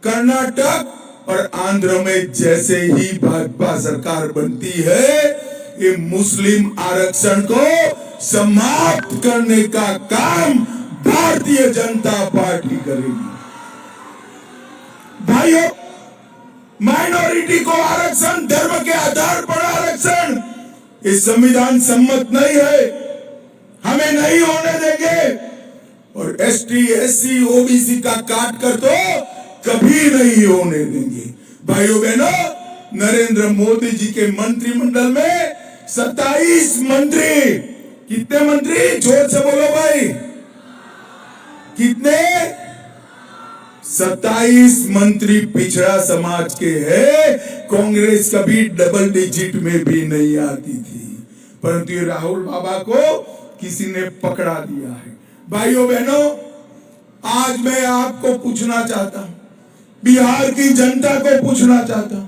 कर्नाटक और आंध्र में जैसे ही भाजपा सरकार बनती है, ये मुस्लिम आरक्षण को समाप्त करने का काम भारतीय जनता पार्टी करेगी। भाइयों, माइनॉरिटी को आरक्षण, धर्म के आधार पर आरक्षण, ये संविधान सम्मत नहीं है, हमें नहीं होने देंगे। और एसटी, एससी, ओबीसी का काट कर तो कभी नहीं होने देंगे। भाइयों बहनों, नरेंद्र मोदी जी के मंत्रिमंडल में 27 मंत्री, कितने मंत्री, जोर से बोलो भाई, कितने, 27 मंत्री पिछड़ा समाज के हैं। कांग्रेस कभी डबल डिजिट में भी नहीं आती थी, परंतु ये राहुल बाबा को किसी ने पकड़ा दिया है। भाइयों बहनों, आज मैं आपको पूछना चाहता हूं, बिहार की जनता को पूछना चाहता हूं,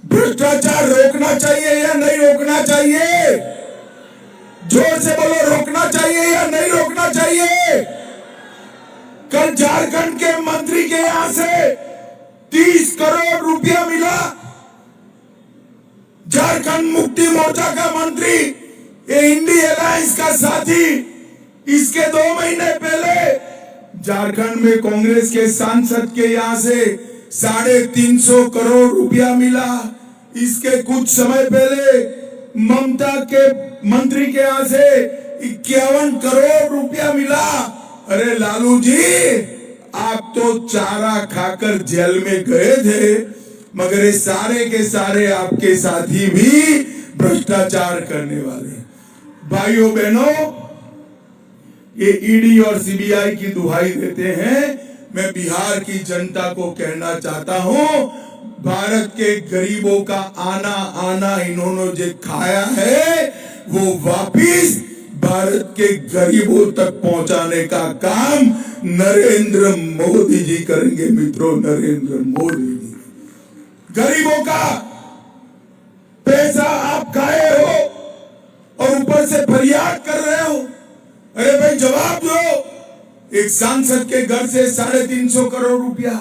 भ्रष्टाचार रोकना चाहिए या नहीं रोकना चाहिए? जोर से बोलो, रोकना चाहिए या नहीं रोकना चाहिए? कल झारखंड के मंत्री के यहां से 30 करोड़ रुपया मिला। झारखंड मुक्ति मोर्चा का मंत्री, ये इंडी अलायंस का साथी, इसके 2 महीने पहले झारखंड में कांग्रेस के सांसद के यहां से 350 करोड़ रुपया मिला। इसके कुछ समय पहले ममता के मंत्री के यहां से 51 करोड़ रुपया मिला। अरे लालू जी, आप तो चारा खाकर जेल में गए थे, मगर ये सारे के सारे आपके साथी भी भ्रष्टाचार करने वाले। भाइयों बहनों, ये ईडी और सीबीआई की दुहाई देते हैं। मैं बिहार की जनता को कहना चाहता हूं, भारत के गरीबों का आना आना इन्होंने जो खाया है, वो वापिस भारत के गरीबों तक पहुंचाने का काम नरेंद्र मोदी जी करेंगे। मित्रों, नरेंद्र मोदी जी, गरीबों का पैसा आप खाए हो और ऊपर से फरियाद कर रहे हो। अरे भाई, जवाब दो। एक सांसद के घर से 350 करोड़ रुपया,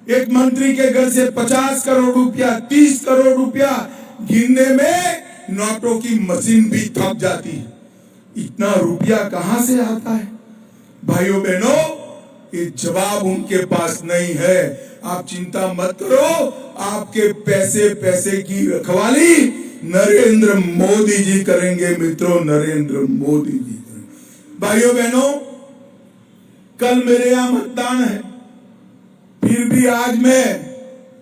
एक मंत्री के घर से 50 करोड़ रुपया, 30 करोड़ रुपया, गिनने में नोटों की मशीन भी थक जाती है। इतना रुपया कहां से आता है? भाइयों बहनों, ये जवाब उनके पास नहीं है। आप चिंता मत करो, आपके पैसे की रखवाली नरेंद्र मोदी जी करेंगे। मित्रों, नरेंद्र मोदी जी करेंगे। भाइयों बहनों, कल मेरे यहां मतदान है, फिर भी आज मैं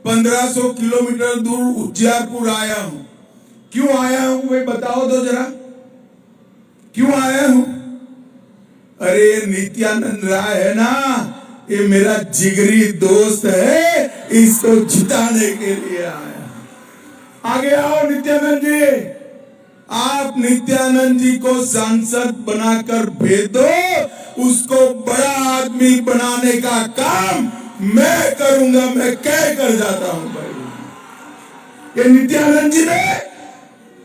1500 किलोमीटर दूर उज्जैनपुर आया हूं। क्यों आया हूं, वे बताओ तो जरा, क्यों आया हूं? अरे नित्यानंद राय है ना, ये मेरा जिगरी दोस्त है, इसको जिताने के लिए आया। आगे आओ नित्यानंद जी, आप नित्यानंद जी को सांसद बनाकर भेज दो, उसको बड़ा आदमी बनाने का काम मैं करूंगा। मैं कह कर जाता हूं भाई। ये नित्यानंद जी ने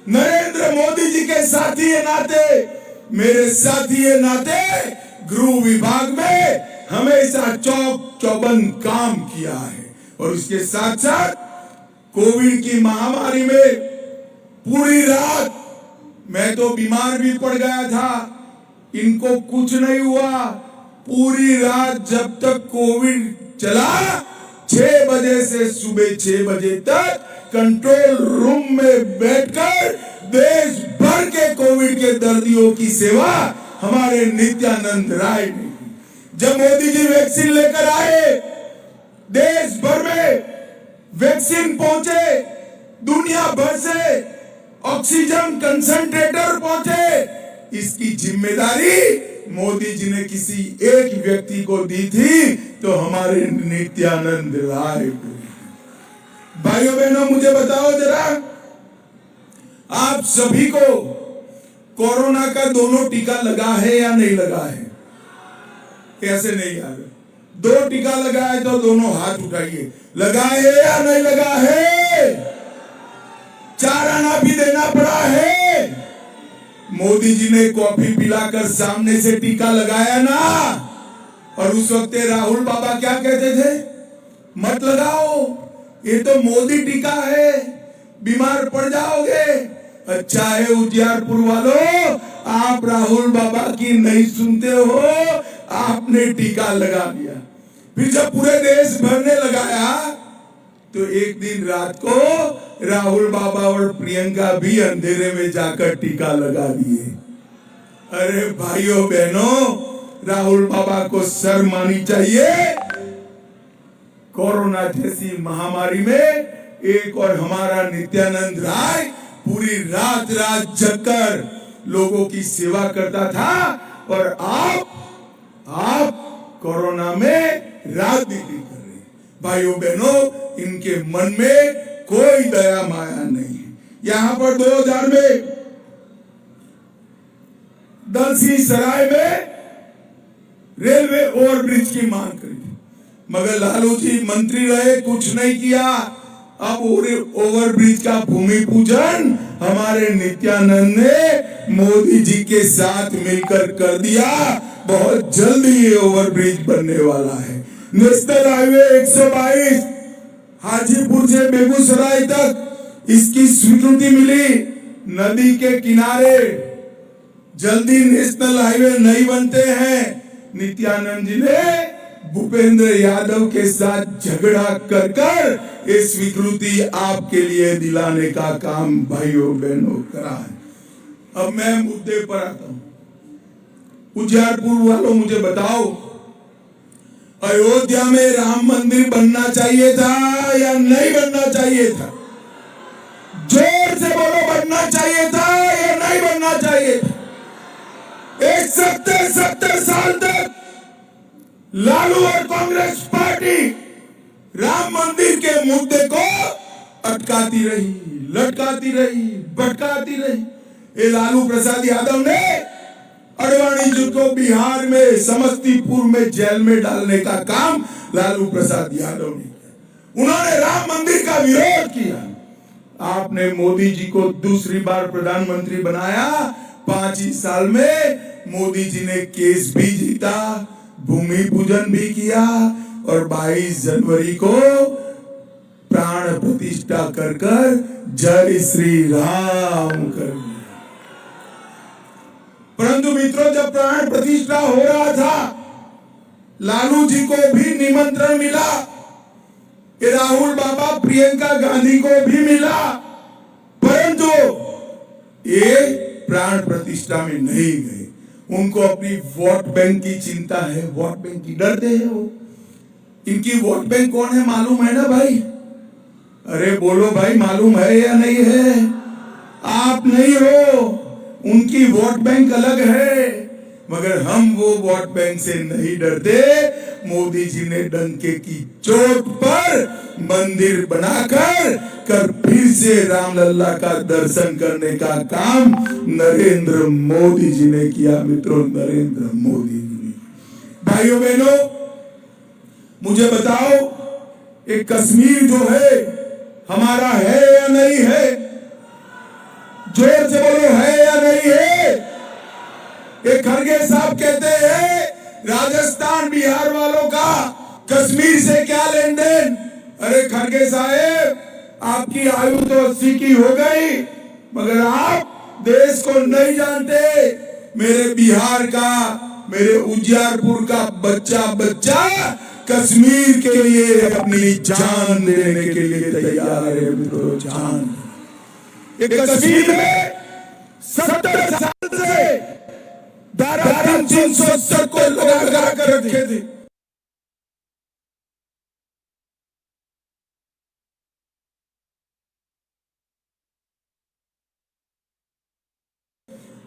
नरेंद्र मोदी जी के साथी के नाते, मेरे साथी के नाते गृह विभाग में हमेशा चौक चौबंद काम किया है। और उसके साथ साथ कोविड की महामारी में पूरी रात, मैं तो बीमार भी पड़ गया था, इनको कुछ नहीं हुआ। पूरी रात जब तक कोविड चला, 6 बजे से सुबह 6 बजे तक कंट्रोल रूम में बैठकर देश भर के कोविड के दर्दियों की सेवा हमारे नित्यानंद राय ने की। जब मोदी जी वैक्सीन लेकर आए, देश भर में वैक्सीन पहुंचे, दुनिया भर से ऑक्सीजन कंसंट्रेटर पहुंचे। इसकी जिम्मेदारी मोदी जी ने किसी एक व्यक्ति को दी थी, तो हमारे नित्यानंद राय को। भाइयों बहनों, मुझे बताओ जरा, आप सभी को कोरोना का दोनों टीका लगा है या नहीं लगा है? कैसे नहीं यार? 2 टीका लगा है तो दोनों हाथ उठाइए। लगा है या नहीं लगा है? 4 आना भी देना पड़ा है। मोदी जी ने कॉफी पिलाकर सामने से टीका लगाया ना, और उस वक्त राहुल बाबा क्या कहते थे? मत लगाओ, ये तो मोदी टीका है, बीमार पड़ जाओगे। अच्छा है उजियारपुर वालों, आप राहुल बाबा की नहीं सुनते हो, आपने टीका लगा दिया। फिर जब पूरे देश भर ने लगाया तो एक दिन रात को राहुल बाबा और प्रियंका भी अंधेरे में जाकर टीका लगा दिए। अरे भाइयों बहनों, राहुल बाबा को शर्म आनी चाहिए। कोरोना जैसी महामारी में एक और हमारा नित्यानंद राय पूरी रात जगकर लोगों की सेवा करता था, और आप कोरोना में राजनीति कर रहे। भाइयों बहनों, इनके मन में कोई दया माया नहीं है। यहां पर 2000 में दलसी सराय में रेलवे ओवरब्रिज की मांग करी थी, मगर लालू जी मंत्री रहे, कुछ नहीं किया। अब ओवरब्रिज का भूमि पूजन हमारे नित्यानंद ने मोदी जी के साथ मिलकर कर दिया। बहुत जल्दी ये ओवरब्रिज बनने वाला है। नेशनल हाईवे 122 हाजीपुर से बेगूसराय तक इसकी स्वीकृति मिली। नदी के किनारे जल्दी नेशनल हाईवे नहीं बनते हैं। नित्यानंद जी ने भूपेंद्र यादव के साथ झगड़ा कर ये स्वीकृति आपके लिए दिलाने का काम भाइयों बहनों करा है। अब मैं मुद्दे पर आता हूं। उजियारपुर वालों मुझे बताओ, अयोध्या में राम मंदिर बनना चाहिए था या नहीं बनना चाहिए था? जोर से बोलो, बनना चाहिए था या नहीं बनना चाहिए था? एक 70 साल तक लालू और कांग्रेस पार्टी राम मंदिर के मुद्दे को अटकाती रही, लटकाती रही, भटकाती रही। ये लालू प्रसाद यादव ने अडवाणी जी को बिहार में समस्तीपुर में जेल में डालने का काम लालू प्रसाद यादव ने किया। उन्होंने राम मंदिर का विरोध किया। आपने मोदी जी को दूसरी बार प्रधानमंत्री बनाया। 5 ही साल में मोदी जी ने केस भी जीता, भूमि पूजन भी किया, और 22 जनवरी को प्राण प्रतिष्ठा कर जय श्री राम कर दिया। परंतु मित्रों, जब प्राण प्रतिष्ठा हो रहा था, लालू जी को भी निमंत्रण मिला, राहुल बाबा प्रियंका गांधी को भी मिला, परंतु ये प्राण प्रतिष्ठा में नहीं गए। उनको अपनी वोट बैंक की चिंता है, वोट बैंक की डरते हैं वो। इनकी वोट बैंक कौन है मालूम है ना भाई? अरे बोलो भाई, मालूम है या नहीं है? आप नहीं हो, उनकी वोट बैंक अलग है। मगर हम वो वोट बैंक से नहीं डरते। मोदी जी ने डंके की चोट पर मंदिर बनाकर फिर से रामलला का दर्शन करने का काम नरेंद्र मोदी जी ने किया। मित्रों, नरेंद्र मोदी जी ने। भाइयों बहनों, मुझे बताओ, एक कश्मीर जो है हमारा है या नहीं है? जोर से बोलो, है या नहीं है? एक खड़गे साहब कहते हैं राजस्थान बिहार वालों का कश्मीर से क्या लेन देन। अरे खड़गे साहब, आपकी आयु तो 80 की हो गई, मगर आप देश को नहीं जानते। मेरे बिहार का, मेरे उजियारपुर का बच्चा कश्मीर के लिए अपनी जान देने के लिए तैयार है। मित्रों, जान। ये कश्मीर में 70 साल से धारा 370 को लगा कर रखे थे।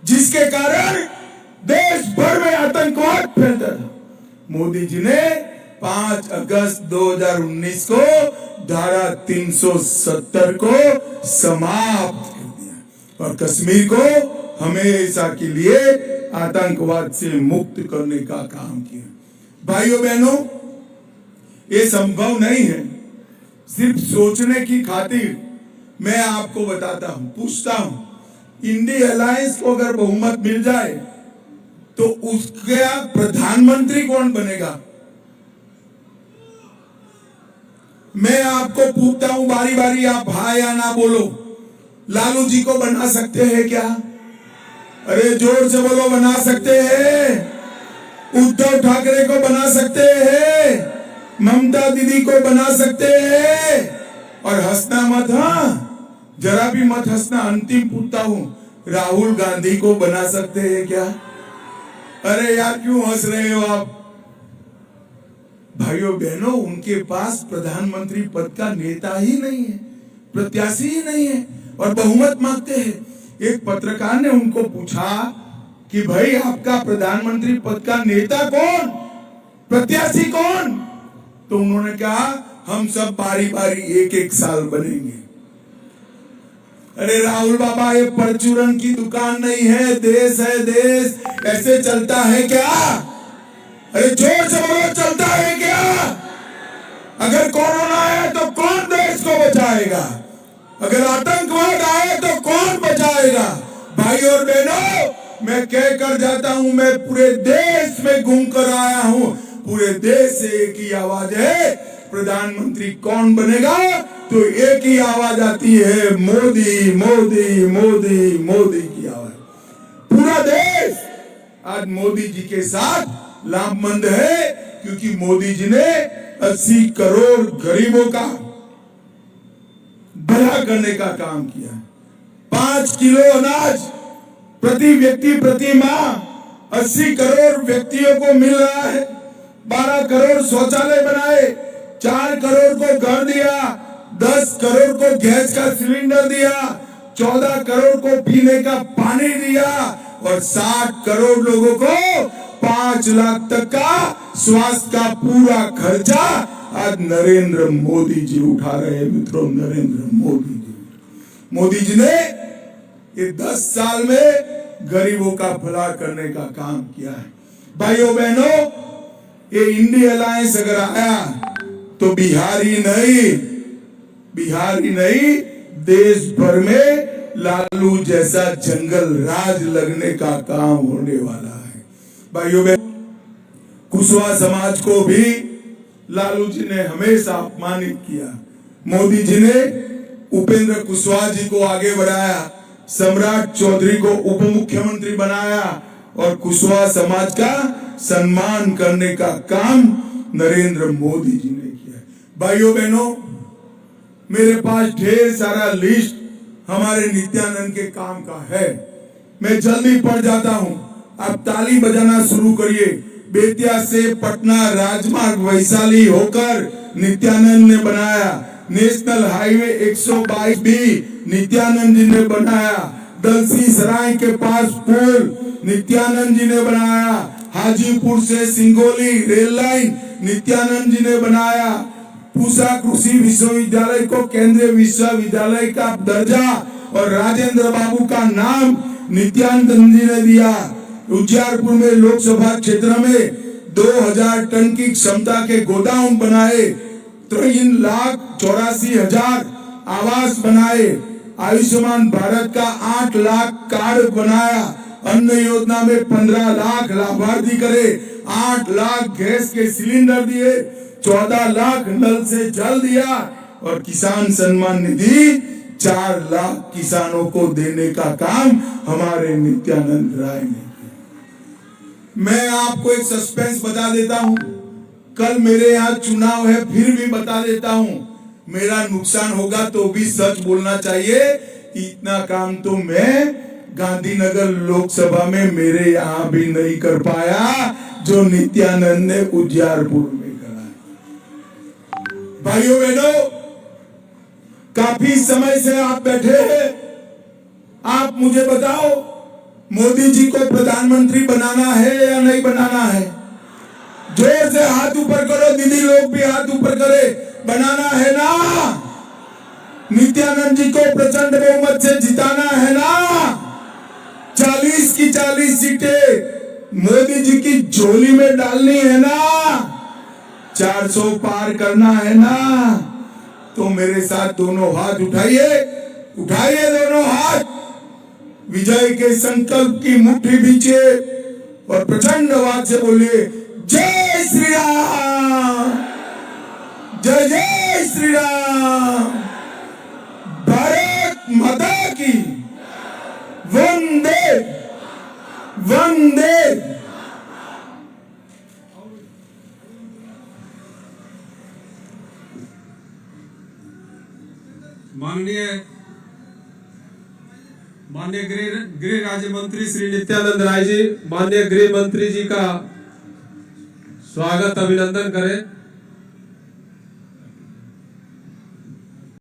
जिसके कारण देश भर में आतंकवाद फैलता था। मोदी जी ने 5 अगस्त 2019 को धारा 370 को समाप्त कर दिया और कश्मीर को हमेशा के लिए आतंकवाद से मुक्त करने का काम किया। भाइयों बहनों, ये संभव नहीं है। सिर्फ सोचने की खातिर मैं आपको बताता हूं, पूछता हूं, इंडिया अलायंस को अगर बहुमत मिल जाए तो उसका प्रधानमंत्री कौन बनेगा? मैं आपको पूछता हूं बारी बारी, आप हाँ या ना बोलो। लालू जी को बना सकते हैं क्या? अरे जोर से बोलो, बना सकते हैं। उद्धव ठाकरे को बना सकते हैं, ममता दीदी को बना सकते हैं। और हंसना मत, हाँ जरा भी मत हंसना। अंतिम पूछता हूं, राहुल गांधी को बना सकते हैं क्या? अरे यार क्यों हंस रहे हो आप? भाइयों बहनों, उनके पास प्रधानमंत्री पद का नेता ही नहीं है, प्रत्याशी ही नहीं है, और बहुमत मांगते हैं। एक पत्रकार ने उनको पूछा कि भाई आपका प्रधानमंत्री पद का नेता कौन, प्रत्याशी कौन? तो उन्होंने कहा हम सब बारी बारी एक एक साल बनेंगे। अरे राहुल बाबा, ये परचूरन की दुकान नहीं है, देश है देश। ऐसे चलता है क्या? अरे जोर से बोलो, चलता है क्या? अगर कोरोना आए तो कौन देश को बचाएगा? अगर आतंकवाद आए तो कौन बचाएगा? भाई और बहनों, मैं कह कर जाता हूं, मैं पूरे देश में घूम कर आया हूं। पूरे देश से एक ही आवाज है, प्रधानमंत्री कौन बनेगा? तो एक ही आवाज आती है, मोदी मोदी मोदी मोदी की आवाज। पूरा देश आज मोदी जी के साथ लाभमंद है, क्योंकि मोदी जी ने 80 करोड़ गरीबों का भला करने का काम किया। 5 किलो अनाज प्रति व्यक्ति प्रति माह 80 करोड़ व्यक्तियों को मिल रहा है। 12 करोड़ शौचालय बनाए, 4 करोड़ को घर दिया, 10 करोड़ को गैस का सिलेंडर दिया, 14 करोड़ को पीने का पानी दिया, और 60 करोड़ लोगों को 5 लाख तक का स्वास्थ्य का पूरा खर्चा आज नरेंद्र मोदी जी उठा रहे हैं। मित्रों, नरेंद्र मोदी जी ने ये 10 साल में गरीबों का भला करने का काम किया है। भाइयों बहनों, ये इंडिया अलायंस अगर आया तो बिहार ही नहीं, देश भर में लालू जैसा जंगल राज लगने का काम होने वाला है। भाइयों बहनों, कुशवाहा समाज को भी लालू जी ने हमेशा अपमानित किया। मोदी जी ने उपेंद्र कुशवाहा जी को आगे बढ़ाया, सम्राट चौधरी को उप मुख्यमंत्री बनाया, और कुशवाहा समाज का सम्मान करने का काम नरेंद्र मोदी जी ने किया। भाइयों बहनों, मेरे पास ढेर सारा लिस्ट हमारे नित्यानंद के काम का है, मैं जल्दी पढ़ जाता हूं। आप ताली बजाना शुरू करिए। बेतिया से पटना राजमार्ग वैशाली होकर नित्यानंद ने बनाया। नेशनल हाईवे 122 भी नित्यानंद जी ने बनाया। दलसी सराय के पास पुल नित्यानंद जी ने बनाया। हाजीपुर से सिंगोली रेल लाइन नित्यानंद जी ने बनाया। पूसा कृषि विश्वविद्यालय को केंद्रीय विश्वविद्यालय का दर्जा और राजेंद्र बाबू का नाम नित्यानंद जी ने दिया। उज्जैनपुर में लोकसभा क्षेत्र में 2000 टन की क्षमता के गोदाम बनाए। 3,84,000 आवास बनाए। आयुष्मान भारत का 8 लाख कार्ड बनाया। अन्न योजना में 15 लाख लाभार्थी करे। 8 लाख गैस के सिलेंडर दिए। 14 लाख नल से जल दिया, और किसान सम्मान निधि 4 लाख किसानों को देने का काम हमारे नित्यानंद राय ने। मैं आपको एक सस्पेंस बता देता हूं, कल मेरे यहाँ चुनाव है, फिर भी बता देता हूं, मेरा नुकसान होगा तो भी सच बोलना चाहिए। इतना काम तो मैं गांधीनगर लोकसभा में मेरे यहाँ भी नहीं कर पाया जो नित्यानंद ने उज्जैनपुर में करा। भाइयों बहनों, काफी समय से आप बैठे हैं, आप मुझे बताओ, मोदी जी को प्रधानमंत्री बनाना है या नहीं बनाना है? जोर से हाथ ऊपर करो, दीदी लोग भी हाथ ऊपर करे। बनाना है ना? नित्यानंद जी को प्रचंड बहुमत से जिताना है ना? 40 की 40 सीटें मोदी जी की झोली में डालनी है ना? 400 पार करना है ना? तो मेरे साथ दोनों हाथ उठाइए, उठाइए दोनों हाथ, विजय के संकल्प की मुट्ठी बीचे और प्रचंड आवाज से बोलिए, जय श्री राम, जय जय श्री श्री राम। भारत माता की वंदे वंदे। माननीय गृह राज्य मंत्री श्री नित्यानंद राय जी, माननीय गृह मंत्री जी का स्वागत अभिनंदन करें।